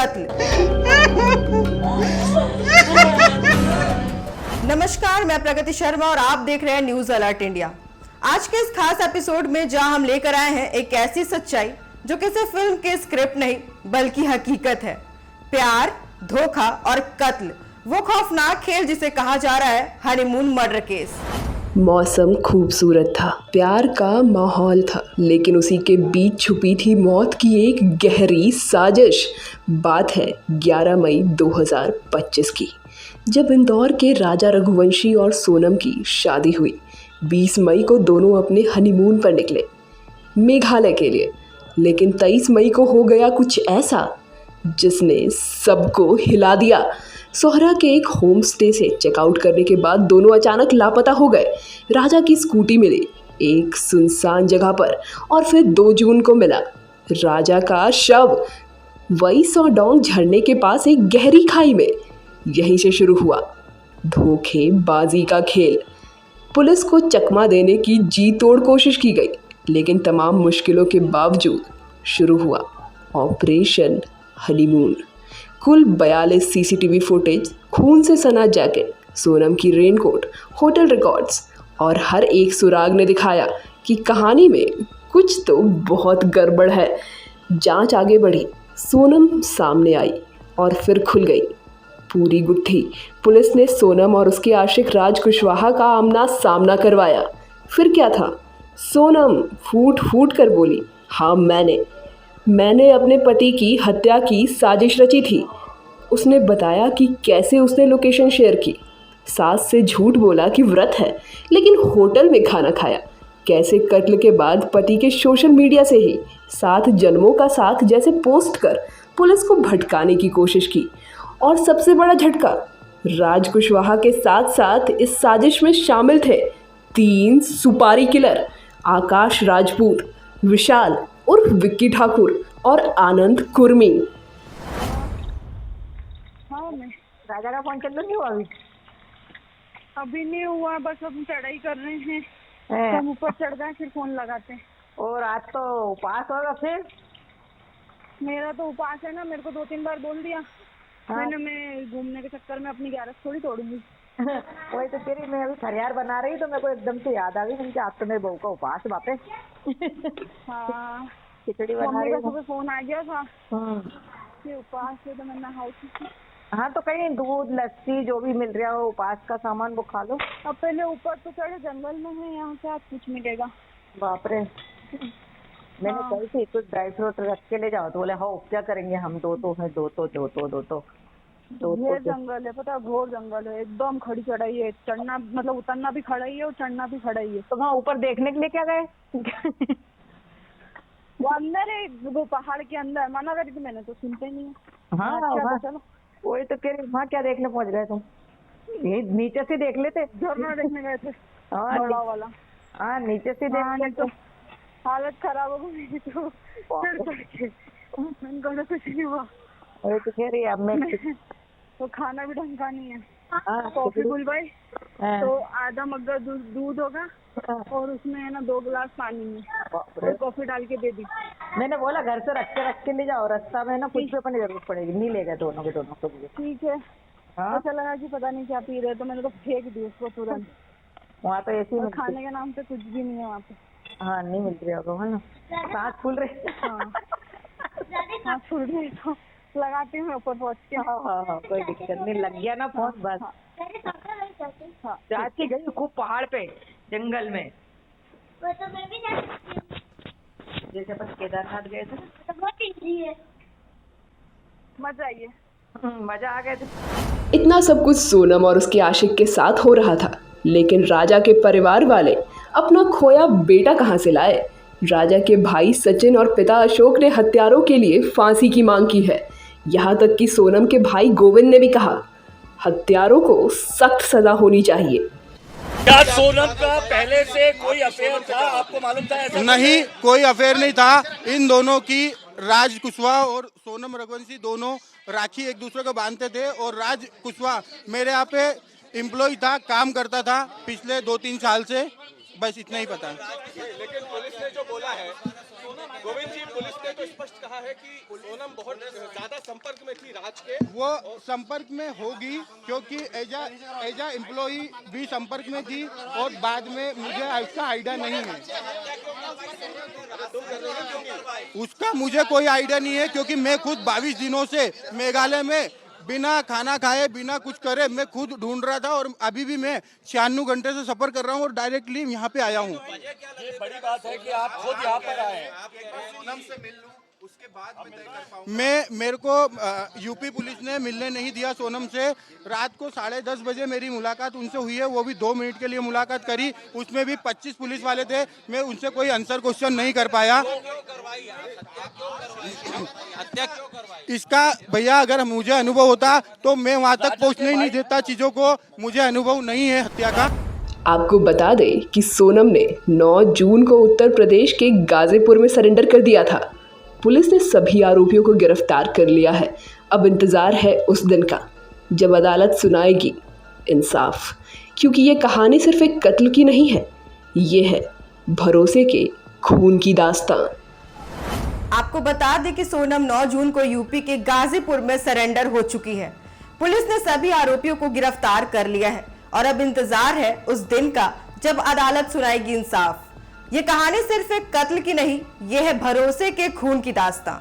कत्ल। नमस्कार, मैं प्रगति शर्मा और आप देख रहे हैं न्यूज अलर्ट इंडिया। आज के इस खास एपिसोड में जहां हम लेकर आए हैं एक ऐसी सच्चाई जो किसी फिल्म के स्क्रिप्ट नहीं बल्कि हकीकत है। प्यार, धोखा और कत्ल, वो खौफनाक खेल जिसे कहा जा रहा है हनीमून मर्डर केस। मौसम खूबसूरत था, प्यार का माहौल था, लेकिन उसी के बीच छुपी थी मौत की एक गहरी साजिश। बात है 11 मई 2025 की, जब इंदौर के राजा रघुवंशी और सोनम की शादी हुई। 20 मई को दोनों अपने हनीमून पर निकले मेघालय के लिए, लेकिन 23 मई को हो गया कुछ ऐसा जिसने सबको हिला दिया। सोहरा के एक होम स्टे से चेकआउट करने के बाद दोनों अचानक लापता हो गए। राजा की स्कूटी मिली एक सुनसान जगह पर और फिर 2 जून को मिला राजा का शव वही सौडोंग झरने के पास एक गहरी खाई में। यहीं से शुरू हुआ धोखेबाजी का खेल। पुलिस को चकमा देने की जी तोड़ कोशिश की गई, लेकिन तमाम मुश्किलों के बावजूद शुरू हुआ ऑपरेशन हनीमून। कुल 42 सीसीटीवी फुटेज, खून से सना जैकेट, सोनम की रेनकोट, होटल रिकॉर्ड्स और हर एक सुराग ने दिखाया कि कहानी में कुछ तो बहुत गड़बड़ है। जांच आगे बढ़ी, सोनम सामने आई और फिर खुल गई पूरी गुत्थी। पुलिस ने सोनम और उसके आशिक राज कुशवाहा का आमना सामना करवाया। फिर क्या था? सोनम फूट फूट कर बोली, हाँ मैंने अपने पति की हत्या की साजिश रची थी। उसने बताया कि कैसे उसने लोकेशन शेयर की, सास से झूठ बोला कि व्रत है लेकिन होटल में खाना खाया, कैसे कत्ल के बाद पति के सोशल मीडिया से ही 7 जन्मों का साथ जैसे पोस्ट कर पुलिस को भटकाने की कोशिश की। और सबसे बड़ा झटका, राज कुशवाहा के साथ साथ इस साजिश में शामिल थे 3 सुपारी किलर, आकाश राजपूत, विशाल उर्फ विक्की ठाकुर और आनंद कुर्मी। हाँ, मैं राजा का फोन चल नहीं हुआ अभी नहीं हुआ, बस हम चढ़ाई कर रहे हैं। हम ऊपर चढ़ गए फिर फोन लगाते हैं। और आज तो उपवास होगा फिर? मेरा तो उपवास है ना, मेरे को 2-3 बार बोल दिया। हाँ। मैं घूमने के चक्कर में अपनी ग्यारस थोड़ी तोड़ूंगी। वही तो कह रही, मैं अभी खरियार बना रही तो मेरे को एकदम से याद आ गई कि आज तो मेरे बहू का उपवास बापे। हाँ, खिचड़ी बना मम्मी रही का हूँ। सुबह फोन आ गया था कि उपवास है, तो मैं नहाई थी। हाँ, तो कहीं दूध लस्सी जो भी मिल रहा हो उपवास का सामान वो खा लो। अब पहले ऊपर तो चढ़े, जंगल में है, यहाँ से आज कुछ मिलेगा। बाप रे। मैंने हाँ। कही थी कुछ ड्राई फ्रूट रख के ले जाओ, तो बोले हाँ क्या करेंगे हम, दो तो ये जंगल है, पता है, घोर जंगल है, एकदम खड़ी चढ़ाई है। चढ़ना मतलब उतरना भी खड़ा ही है और चढ़ना भी खड़ा ही है। तो वहाँ ऊपर देखने के लिए क्या गए? वो अंदर है, वो पहाड़ के अंदर। मना करी थी मैंने तो सुनते नहीं है। हाँ, अच्छा, हाँ। तो चलो। वही तो कह रही, वहाँ क्या देखने पहुँच गए तुम? ये नीचे से देख लेते। झरना देखने गए थे, हाँ, बड़ा वाला। हाँ, नीचे से देख हाँ, लेते। तो हालत खराब हो गई तो चढ़ के मैंने कहा कुछ नहीं हुआ। वही तो कह रही अब मैं तो खाना भी ढंग का नहीं है। हाँ, कॉफी बुलवाई हाँ। तो आधा मग्गा दूध होगा और उसमें है ना 2 गिलास पानी में और कॉफी डाल के दे दी। मैंने बोला घर से रख के ले जाओ, रास्ता में ना कुछ भी अपनी जरूरत पड़ेगी। नहीं ले गए दोनों को भी। ठीक है। हाँ, ऐसा लगा कि पता नहीं क्या पी रहे, तो मैंने तो फेंक दी उसको तुरंत। वहाँ तो ऐसी और खाने के नाम पे कुछ भी नहीं है वहाँ पे। हाँ, नहीं मिल रही होगा, है ना? सांस फूल रही। हाँ, फूल रही तो लगाती हूँ ऊपर पहुँच के। हाँ, कोई दिक्कत नहीं, लग गया ना फोन बस। हाँ, चाची गई खूब पहाड़ पे जंगल में, जैसे अपन केदारनाथ गए थे। मजा आई है। मजा आ गया था। इतना सब कुछ सोनम और उसके आशिक के साथ हो रहा था, लेकिन राजा के परिवार वाले अपना खोया बेटा कहाँ से लाए? राजा के भाई सचिन और पिता अशोक ने हत्यारों के लिए फांसी की मांग की है। यहाँ तक कि सोनम के भाई गोविंद ने भी कहा, हत्यारों को सख्त सजा होनी चाहिए। क्या सोनम का पहले से कोई अफेयर था, आपको मालूम था ऐसा? नहीं, कोई अफेयर नहीं था। इन दोनों की, राज कुशवाहा और सोनम रघुवंशी दोनों राखी एक दूसरे को बांधते थे। और राज कुशवाहा मेरे यहाँ पे एम्प्लॉय था, काम करता था पिछले 2-3 साल से, बस इतना ही पता है। लेकिन पुलिस ने जो बोला है, गोविंद जी, पुलिस ने तो स्पष्ट कहा है कि सोनम बहुत ज्यादा संपर्क में थी राज के। वो संपर्क में होगी क्योंकि एजा एम्प्लॉई भी संपर्क में थी और बाद में मुझे उसका आइडिया नहीं है। उसका मुझे कोई आइडिया नहीं है क्योंकि मैं खुद 22 दिनों से मेघालय में बिना खाना खाए बिना कुछ करे मैं खुद ढूंढ रहा था और अभी भी मैं 96 घंटे से सफर कर रहा हूँ और डायरेक्टली यहाँ पे आया हूँ। ये बड़ी बात है कि आप खुद यहाँ पर आए हैं। मेरे को यूपी पुलिस ने मिलने नहीं दिया सोनम से। रात को 10:30 बजे मेरी मुलाकात उनसे हुई है, वो भी 2 मिनट के लिए मुलाकात करी। उसमें भी 25 पुलिस वाले थे, मैं उनसे कोई आंसर क्वेश्चन नहीं कर पाया। इसका भैया अगर मुझे अनुभव होता तो मैं वहाँ तक पहुँचने ही नहीं देता चीज़ों को। मुझे अनुभव नहीं है हत्या का। आपको बता दें कि सोनम ने 9 जून को उत्तर प्रदेश के गाजीपुर में सरेंडर कर दिया था। पुलिस ने सभी आरोपियों को गिरफ्तार कर लिया है। अब इंतज़ार है उस दिन का जब अदालत सुनाएगी इंसाफ, क्योंकि ये कहानी सिर्फ एक कत्ल की नहीं है, ये है भरोसे के खून की दास्तां। आपको बता दें कि सोनम 9 जून को यूपी के गाजीपुर में सरेंडर हो चुकी है। पुलिस ने सभी आरोपियों को गिरफ्तार कर लिया है और अब इंतजार है उस दिन का जब अदालत सुनाएगी इंसाफ। ये कहानी सिर्फ एक कत्ल की नहीं, ये है भरोसे के खून की दास्तां।